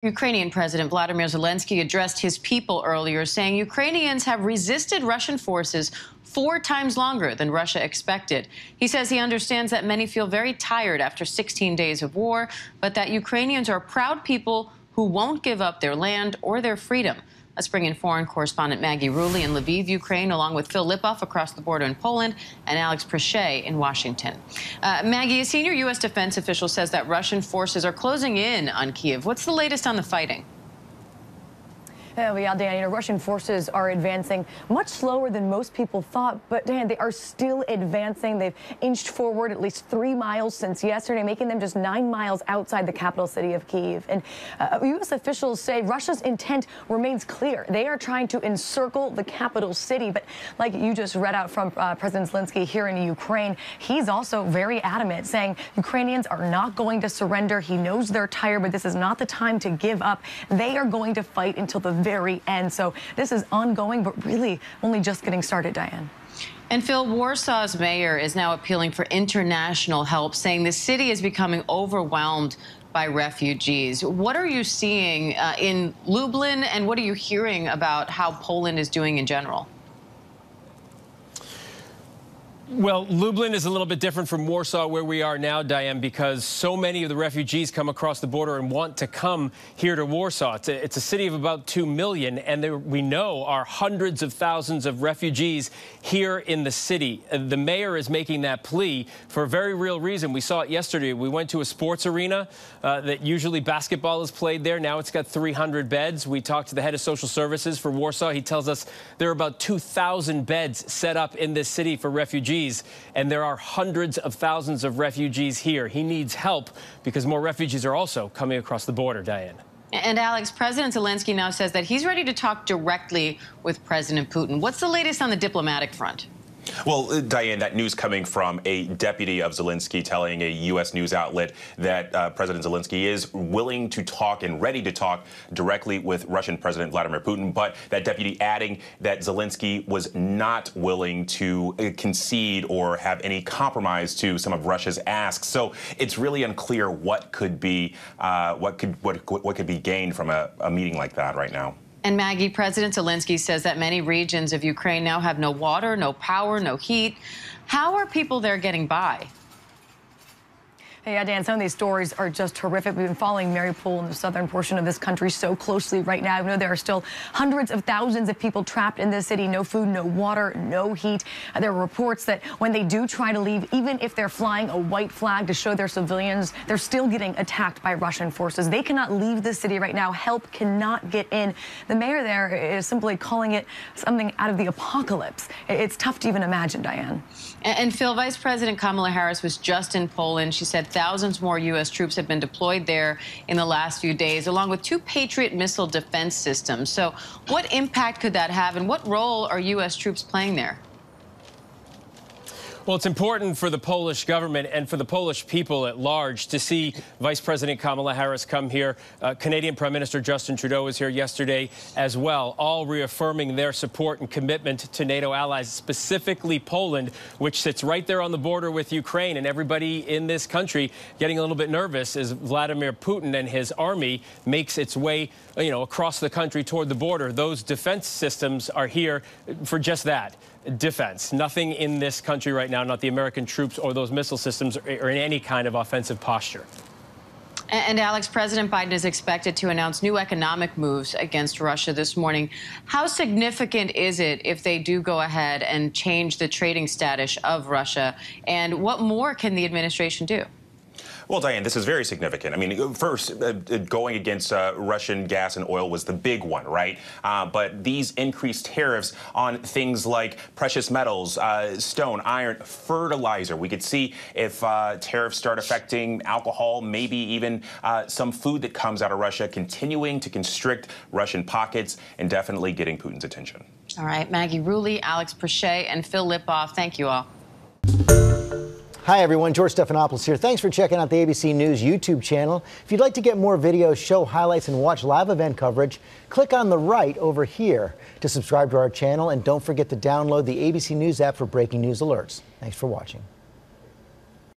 Ukrainian President Volodymyr Zelenskyy addressed his people earlier, saying Ukrainians have resisted Russian forces 4 times longer than Russia expected. He says he understands that many feel very tired after 16 days of war, but that Ukrainians are proud people who won't give up their land or their freedom. Let's bring in foreign correspondent Maggie Rulli in Lviv, Ukraine, along with Phil Lipoff across the border in Poland and Alex Prechet in Washington. Maggie, a senior U.S. defense official says that Russian forces are closing in on Kyiv. What's the latest on the fighting? Yeah, Dan, Russian forces are advancing much slower than most people thought, but Dan, they are still advancing. They've inched forward at least 3 miles since yesterday, making them just 9 miles outside the capital city of Kyiv. And U.S. officials say Russia's intent remains clear. They are trying to encircle the capital city, but like you just read out from President Zelenskyy here in Ukraine, he's also very adamant, saying Ukrainians are not going to surrender. He knows they're tired, but this is not the time to give up. They are going to fight until the very end. So this is ongoing, but really only just getting started, Diane. And Phil, Warsaw's mayor is now appealing for international help, saying the city is becoming overwhelmed by refugees. What are you seeing in Lublin, and what are you hearing about how Poland is doing in general? Well, Lublin is a little bit different from Warsaw, where we are now, Diane, because so many of the refugees come across the border and want to come here to Warsaw. It's a city of about 2 million, and there, we know, are hundreds of thousands of refugees here in the city. The mayor is making that plea for a very real reason. We saw it yesterday. We went to a sports arena that usually basketball is played there. Now it's got 300 beds. We talked to the head of social services for Warsaw. He tells us there are about 2,000 beds set up in this city for refugees. And there are hundreds of thousands of refugees here. He needs help because more refugees are also coming across the border, Diane. And Alex, President Zelenskyy now says that he's ready to talk directly with President Putin. What's the latest on the diplomatic front? Well, Diane, that news coming from a deputy of Zelenskyy telling a U.S. news outlet that President Zelenskyy is willing to talk and ready to talk directly with Russian President Vladimir Putin, but that deputy adding that Zelenskyy was not willing to concede or have any compromise to some of Russia's asks. So it's really unclear what could be what could be gained from a meeting like that right now. And Maggie, President Zelenskyy says that many regions of Ukraine now have no water, no power, no heat. How are people there getting by? Hey, yeah, Dan, some of these stories are just horrific. We've been following Mariupol in the southern portion of this country so closely right now. I know there are still hundreds of thousands of people trapped in this city. No food, no water, no heat. There are reports that when they do try to leave, even if they're flying a white flag to show their civilians, they're still getting attacked by Russian forces. They cannot leave the city right now. Help cannot get in. The mayor there is simply calling it something out of the apocalypse. It's tough to even imagine, Diane. And Phil, Vice President Kamala Harris was just in Poland. She said thousands more U.S. troops have been deployed there in the last few days, along with 2 Patriot missile defense systems. So what impact could that have, and what role are U.S. troops playing there? Well, it's important for the Polish government and for the Polish people at large to see Vice President Kamala Harris come here. Canadian Prime Minister Justin Trudeau was here yesterday as well, all reaffirming their support and commitment to NATO allies, specifically Poland, which sits right there on the border with Ukraine. And everybody in this country getting a little bit nervous as Vladimir Putin and his army makes its way, across the country toward the border. Those defense systems are here for just that. Defense. Nothing in this country right now, not the American troops or those missile systems, are in any kind of offensive posture. And Alex, President Biden is expected to announce new economic moves against Russia this morning. How significant is it if they do go ahead and change the trading status of Russia? And what more can the administration do? Well, Diane, this is very significant. I mean, first, going against Russian gas and oil was the big one, right? But these increased tariffs on things like precious metals, stone, iron, fertilizer. We could see if tariffs start affecting alcohol, maybe even some food that comes out of Russia, continuing to constrict Russian pockets and definitely getting Putin's attention. All right, Maggie Rulli, Alex Prechet, and Phil Lipoff, thank you all. Hi, everyone. George Stephanopoulos here. Thanks for checking out the ABC News YouTube channel. If you'd like to get more videos, show highlights, and watch live event coverage, click on the right over here to subscribe to our channel. And don't forget to download the ABC News app for breaking news alerts. Thanks for watching.